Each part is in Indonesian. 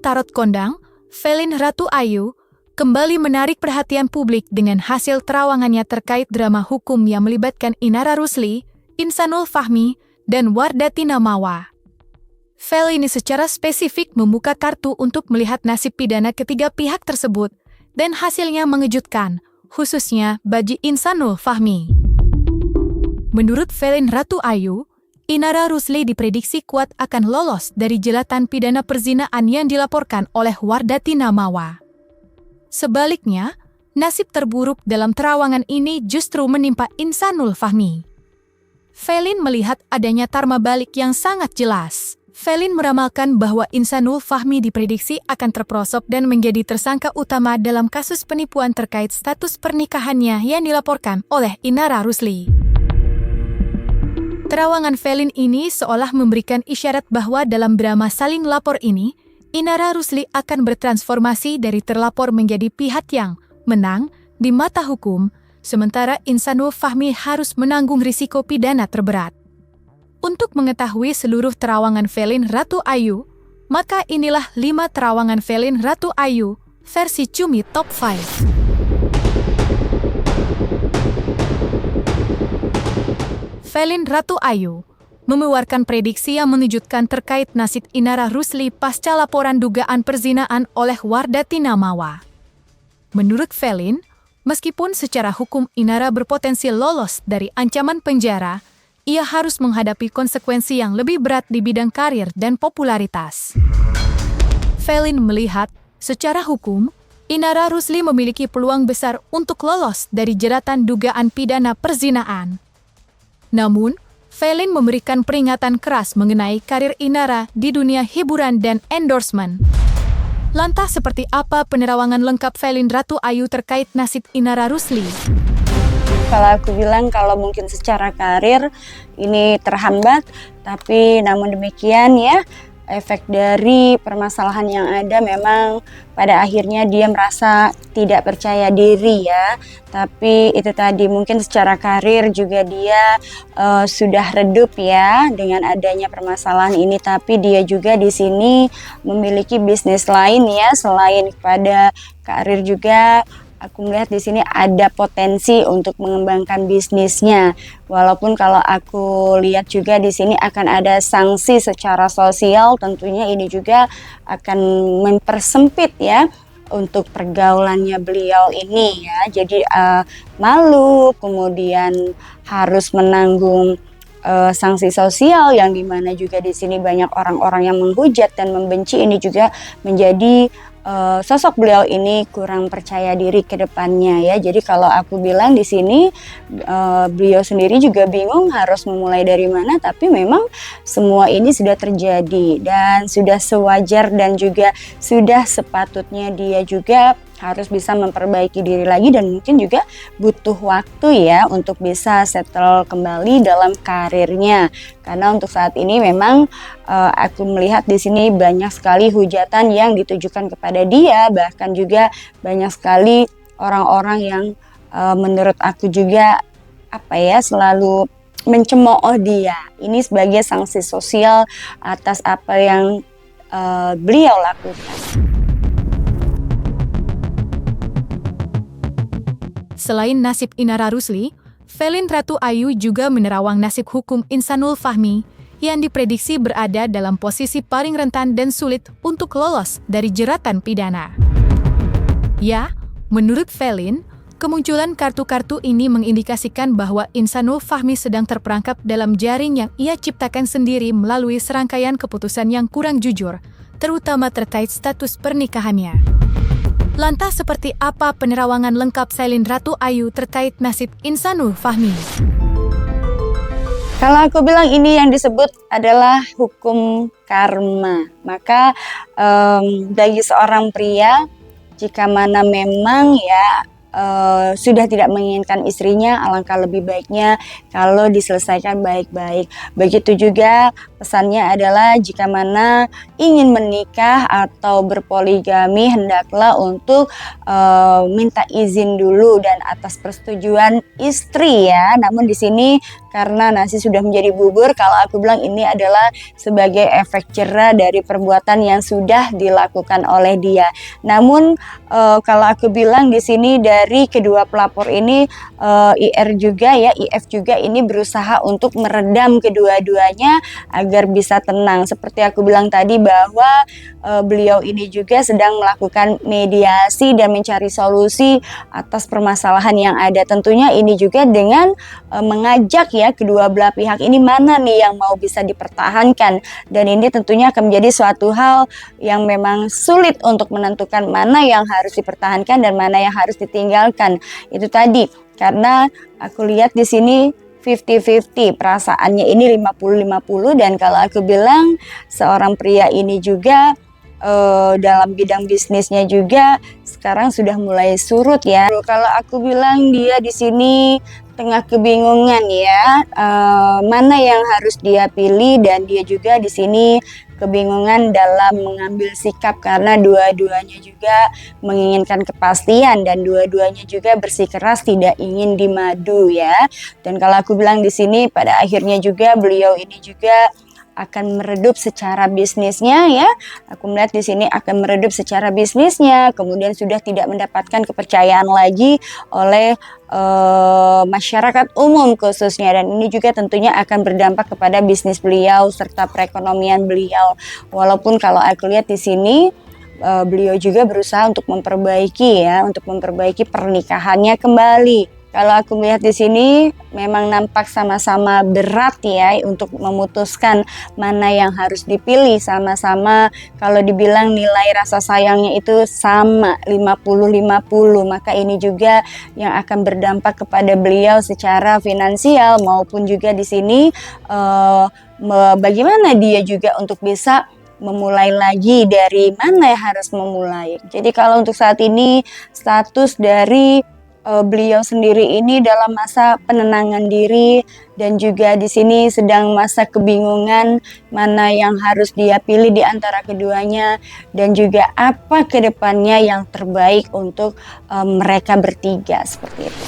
Tarot Kondang, Feline Ratu Ayu, kembali menarik perhatian publik dengan hasil terawangannya terkait drama hukum yang melibatkan Inara Rusli, Insanul Fahmi, dan Wardati Namawa. Feline secara spesifik membuka kartu untuk melihat nasib pidana ketiga pihak tersebut, dan hasilnya mengejutkan, khususnya bagi Insanul Fahmi. Menurut Feline Ratu Ayu, Inara Rusli diprediksi kuat akan lolos dari jelatan pidana perzinaan yang dilaporkan oleh Wardati Namawa. Sebaliknya, nasib terburuk dalam terawangan ini justru menimpa Insanul Fahmi. Feline melihat adanya karma balik yang sangat jelas. Feline meramalkan bahwa Insanul Fahmi diprediksi akan terperosok dan menjadi tersangka utama dalam kasus penipuan terkait status pernikahannya yang dilaporkan oleh Inara Rusli. Terawangan Feline ini seolah memberikan isyarat bahwa dalam drama saling lapor ini, Inara Rusli akan bertransformasi dari terlapor menjadi pihak yang menang di mata hukum, sementara Insanul Fahmi harus menanggung risiko pidana terberat. Untuk mengetahui seluruh terawangan Feline Ratu Ayu, maka inilah 5 terawangan Feline Ratu Ayu versi Cumi Top 5. Feline Ratu Ayu mengeluarkan prediksi yang mengejutkan terkait nasib Inara Rusli pasca laporan dugaan perzinaan oleh Wardati Namawa. Menurut Feline, meskipun secara hukum Inara berpotensi lolos dari ancaman penjara, ia harus menghadapi konsekuensi yang lebih berat di bidang karir dan popularitas. Feline melihat, secara hukum, Inara Rusli memiliki peluang besar untuk lolos dari jeratan dugaan pidana perzinaan. Namun, Feline memberikan peringatan keras mengenai karir Inara di dunia hiburan dan endorsement. Lantas seperti apa penerawangan lengkap Feline Ratu Ayu terkait nasib Inara Rusli? Kalau aku bilang kalau mungkin secara karir ini terhambat, tapi namun demikian ya, efek dari permasalahan yang ada memang pada akhirnya dia merasa tidak percaya diri ya. Tapi itu tadi mungkin secara karir juga dia sudah redup ya dengan adanya permasalahan ini. Tapi dia juga di sini memiliki bisnis lain ya, selain pada karir juga. Aku melihat di sini ada potensi untuk mengembangkan bisnisnya. Walaupun kalau aku lihat juga di sini akan ada sanksi secara sosial, tentunya ini juga akan mempersempit ya untuk pergaulannya beliau ini ya. Jadi malu, kemudian harus menanggung sanksi sosial yang dimana juga di sini banyak orang-orang yang menghujat dan membenci. Ini juga menjadi sosok beliau ini kurang percaya diri ke depannya ya. Jadi kalau aku bilang di sini beliau sendiri juga bingung harus memulai dari mana, tapi memang semua ini sudah terjadi dan sudah sewajar dan juga sudah sepatutnya dia juga harus bisa memperbaiki diri lagi dan mungkin juga butuh waktu ya untuk bisa settle kembali dalam karirnya. Karena untuk saat ini memang aku melihat di sini banyak sekali hujatan yang ditujukan kepada dia, bahkan juga banyak sekali orang-orang yang menurut aku juga selalu mencemooh dia. Ini sebagai sanksi sosial atas apa yang beliau lakukan. Selain nasib Inara Rusli, Feline Ratu Ayu juga menerawang nasib hukum Insanul Fahmi yang diprediksi berada dalam posisi paling rentan dan sulit untuk lolos dari jeratan pidana. Ya, menurut Feline, kemunculan kartu-kartu ini mengindikasikan bahwa Insanul Fahmi sedang terperangkap dalam jaring yang ia ciptakan sendiri melalui serangkaian keputusan yang kurang jujur, terutama terkait status pernikahannya. Lantas seperti apa penerawangan lengkap Feline Ratu Ayu terkait nasib Insanul Fahmi? Kalau aku bilang ini yang disebut adalah hukum karma. Maka bagi seorang pria, jika mana memang ya sudah tidak menginginkan istrinya, alangkah lebih baiknya kalau diselesaikan baik-baik. Begitu juga Pesannya adalah jika mana ingin menikah atau berpoligami hendaklah untuk minta izin dulu dan atas persetujuan istri ya. Namun di sini karena nasi sudah menjadi bubur, kalau aku bilang ini adalah sebagai efek jera dari perbuatan yang sudah dilakukan oleh dia. Namun kalau aku bilang di sini dari kedua pelapor ini, IF juga ini berusaha untuk meredam kedua-duanya agar bisa tenang. Seperti aku bilang tadi bahwa beliau ini juga sedang melakukan mediasi dan mencari solusi atas permasalahan yang ada. Tentunya ini juga dengan mengajak ya kedua belah pihak ini mana nih yang mau bisa dipertahankan, dan ini tentunya akan menjadi suatu hal yang memang sulit untuk menentukan mana yang harus dipertahankan dan mana yang harus ditinggalkan. Itu tadi karena aku lihat di sini 50-50, perasaannya ini 50-50, dan kalau aku bilang seorang pria ini juga dalam bidang bisnisnya juga sekarang sudah mulai surut ya. Kalau aku bilang dia di sini tengah kebingungan ya, mana yang harus dia pilih, dan dia juga di sini kebingungan dalam mengambil sikap karena dua-duanya juga menginginkan kepastian dan dua-duanya juga bersikeras tidak ingin dimadu ya. Dan kalau aku bilang di sini pada akhirnya juga beliau ini juga akan meredup secara bisnisnya ya. Aku melihat di sini akan meredup secara bisnisnya, kemudian sudah tidak mendapatkan kepercayaan lagi oleh masyarakat umum khususnya, dan ini juga tentunya akan berdampak kepada bisnis beliau serta perekonomian beliau. Walaupun kalau aku lihat di sini beliau juga berusaha untuk memperbaiki pernikahannya kembali. Kalau aku melihat di sini memang nampak sama-sama berat ya untuk memutuskan mana yang harus dipilih. Sama-sama kalau dibilang nilai rasa sayangnya itu sama 50-50, maka ini juga yang akan berdampak kepada beliau secara finansial maupun juga di sini bagaimana dia juga untuk bisa memulai lagi, dari mana yang harus memulai. Jadi kalau untuk saat ini status dari beliau sendiri ini dalam masa penenangan diri, dan juga di sini sedang masa kebingungan mana yang harus dia pilih di antara keduanya, dan juga apa kedepannya yang terbaik untuk mereka bertiga, seperti itu.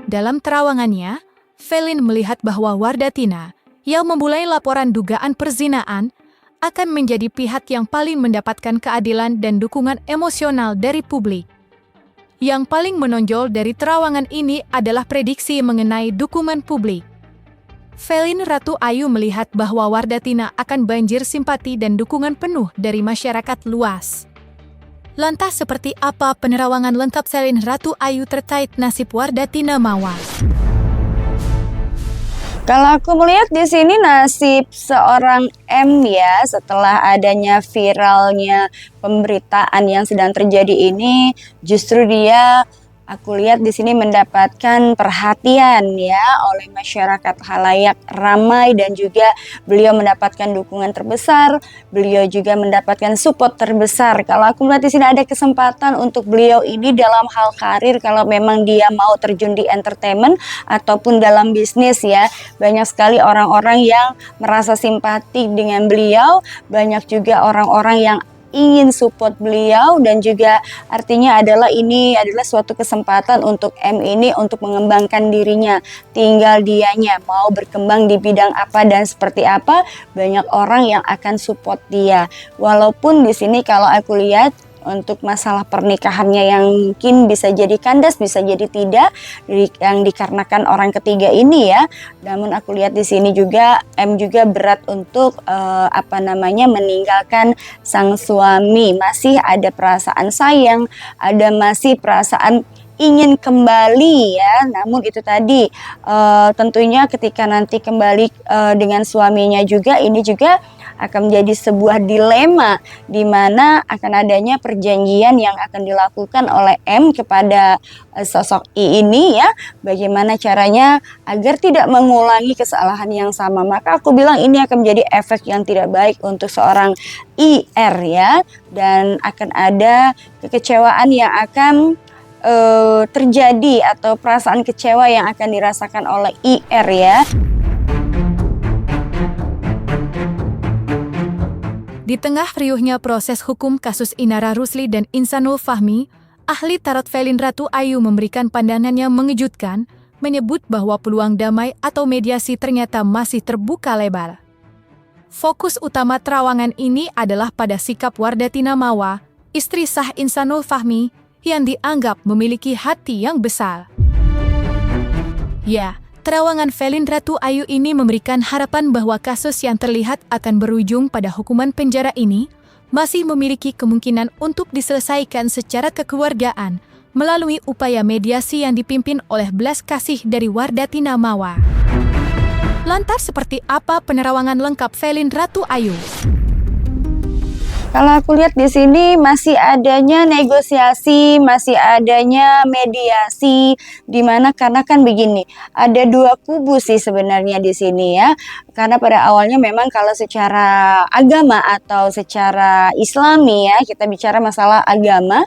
Dalam terawangannya, Felin melihat bahwa Wardatina yang memulai laporan dugaan perzinaan akan menjadi pihak yang paling mendapatkan keadilan dan dukungan emosional dari publik. Yang paling menonjol dari terawangan ini adalah prediksi mengenai dukungan publik. Felin Ratu Ayu melihat bahwa Wardatina akan banjir simpati dan dukungan penuh dari masyarakat luas. Lantas seperti apa penerawangan lengkap Felin Ratu Ayu terkait nasib Wardatina Mawar? Kalau aku melihat di sini nasib seorang M ya, setelah adanya viralnya pemberitaan yang sedang terjadi ini, justru dia aku lihat di sini mendapatkan perhatian ya oleh masyarakat khalayak ramai, dan juga beliau mendapatkan dukungan terbesar, beliau juga mendapatkan support terbesar. Kalau aku melihat di sini ada kesempatan untuk beliau ini dalam hal karir, kalau memang dia mau terjun di entertainment ataupun dalam bisnis ya. Banyak sekali orang-orang yang merasa simpati dengan beliau, banyak juga orang-orang yang ingin support beliau, dan juga artinya adalah ini adalah suatu kesempatan untuk M ini untuk mengembangkan dirinya. Tinggal dianya mau berkembang di bidang apa dan seperti apa, banyak orang yang akan support dia. Walaupun di sini kalau aku lihat untuk masalah pernikahannya yang mungkin bisa jadi kandas, bisa jadi tidak, yang dikarenakan orang ketiga ini ya. Namun aku lihat di sini juga M juga berat untuk meninggalkan sang suami. Masih ada perasaan sayang, ada masih perasaan ingin kembali ya. Namun itu tadi tentunya ketika nanti kembali dengan suaminya juga, ini juga akan menjadi sebuah dilema di mana akan adanya perjanjian yang akan dilakukan oleh M kepada sosok I ini ya. Bagaimana caranya agar tidak mengulangi kesalahan yang sama. Maka aku bilang ini akan menjadi efek yang tidak baik untuk seorang IR ya, dan akan ada kekecewaan yang akan terjadi atau perasaan kecewa yang akan dirasakan oleh IR ya. Di tengah riuhnya proses hukum kasus Inara Rusli dan Insanul Fahmi, ahli tarot Felin Ratu Ayu memberikan pandangannya mengejutkan, menyebut bahwa peluang damai atau mediasi ternyata masih terbuka lebar. Fokus utama terawangan ini adalah pada sikap Wardatina Mawa, istri sah Insanul Fahmi, yang dianggap memiliki hati yang besar. Ya, terawangan Felin Ratu Ayu ini memberikan harapan bahwa kasus yang terlihat akan berujung pada hukuman penjara ini masih memiliki kemungkinan untuk diselesaikan secara kekeluargaan melalui upaya mediasi yang dipimpin oleh belas kasih dari Wardatina Mawa. Lantas seperti apa penerawangan lengkap Felin Ratu Ayu? Kalau aku lihat di sini masih adanya negosiasi, masih adanya mediasi, di mana karena kan begini, ada dua kubu sih sebenarnya di sini ya. Karena pada awalnya memang kalau secara agama atau secara Islami ya, kita bicara masalah agama,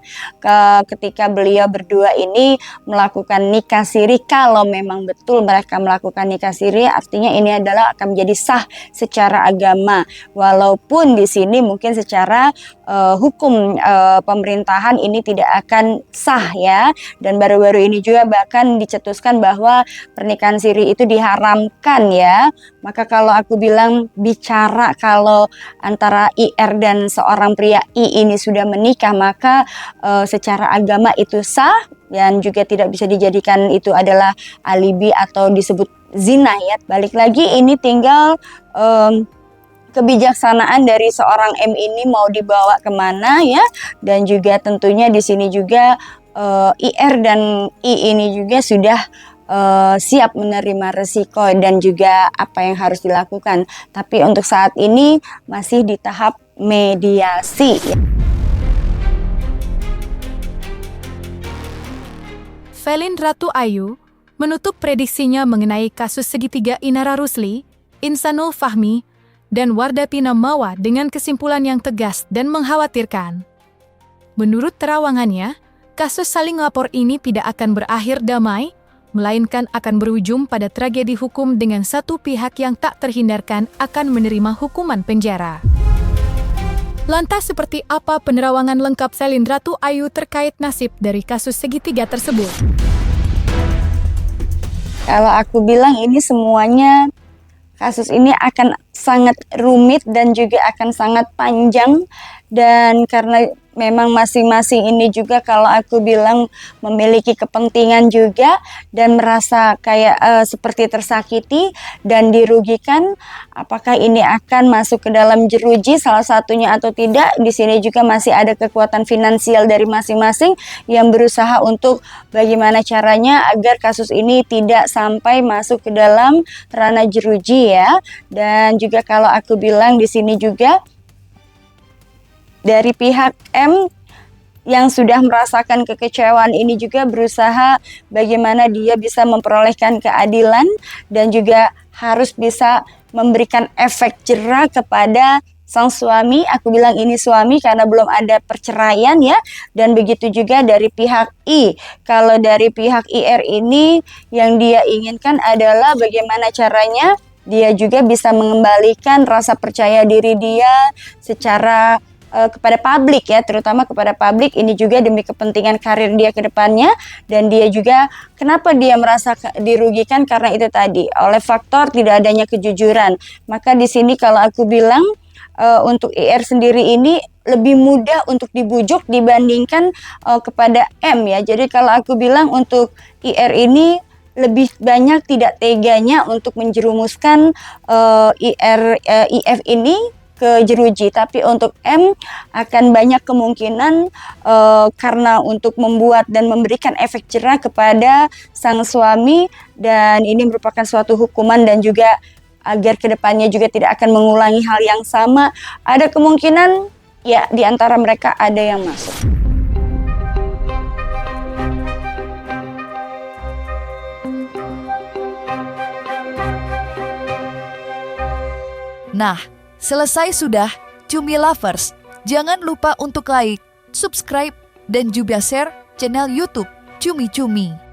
ketika beliau berdua ini melakukan nikah siri, kalau memang betul mereka melakukan nikah siri, artinya ini adalah akan menjadi sah secara agama. Walaupun di sini mungkin secara hukum pemerintahan ini tidak akan sah ya, dan baru-baru ini juga bahkan dicetuskan bahwa pernikahan siri itu diharamkan ya. Maka kalau aku bilang bicara kalau antara IR dan seorang pria I ini sudah menikah, maka secara agama itu sah dan juga tidak bisa dijadikan itu adalah alibi atau disebut zina ya. Balik lagi ini tinggal kebijaksanaan dari seorang M ini mau dibawa kemana ya, dan juga tentunya di sini juga IR dan I ini juga sudah siap menerima resiko dan juga apa yang harus dilakukan. Tapi untuk saat ini masih di tahap mediasi. Felin Ratu Ayu menutup prediksinya mengenai kasus segitiga Inara Rusli, Insanul Fahmi, dan Wardatina Mawa dengan kesimpulan yang tegas dan mengkhawatirkan. Menurut terawangannya, kasus saling lapor ini tidak akan berakhir damai, melainkan akan berujung pada tragedi hukum dengan satu pihak yang tak terhindarkan akan menerima hukuman penjara. Lantas seperti apa penerawangan lengkap Felin Ratu Ayu terkait nasib dari kasus segitiga tersebut? Kalau aku bilang ini semuanya, kasus ini akan sangat rumit dan juga akan sangat panjang, dan karena memang masing-masing ini juga kalau aku bilang memiliki kepentingan juga dan merasa kayak seperti tersakiti dan dirugikan, apakah ini akan masuk ke dalam jeruji salah satunya atau tidak. Di sini juga masih ada kekuatan finansial dari masing-masing yang berusaha untuk bagaimana caranya agar kasus ini tidak sampai masuk ke dalam ranah jeruji ya. Dan juga kalau aku bilang di sini juga dari pihak M yang sudah merasakan kekecewaan ini juga berusaha bagaimana dia bisa memperolehkan keadilan dan juga harus bisa memberikan efek jera kepada sang suami. Aku bilang ini suami karena belum ada perceraian ya. Dan begitu juga dari pihak I. Kalau dari pihak IR ini yang dia inginkan adalah bagaimana caranya dia juga bisa mengembalikan rasa percaya diri dia secara kepada publik ya, terutama kepada publik. Ini juga demi kepentingan karir dia ke depannya, dan dia juga kenapa dia merasa dirugikan karena itu tadi oleh faktor tidak adanya kejujuran. Maka di sini kalau aku bilang untuk IR sendiri ini lebih mudah untuk dibujuk dibandingkan kepada M ya. Jadi kalau aku bilang untuk IR ini lebih banyak tidak teganya untuk menjerumuskan IF ini ke jeruji, tapi untuk M akan banyak kemungkinan karena untuk membuat dan memberikan efek jera kepada sang suami, dan ini merupakan suatu hukuman dan juga agar kedepannya juga tidak akan mengulangi hal yang sama. Ada kemungkinan ya di antara mereka ada yang masuk. Nah, selesai sudah Cumi Lovers. Jangan lupa untuk like, subscribe, dan juga share channel YouTube cumi-cumi.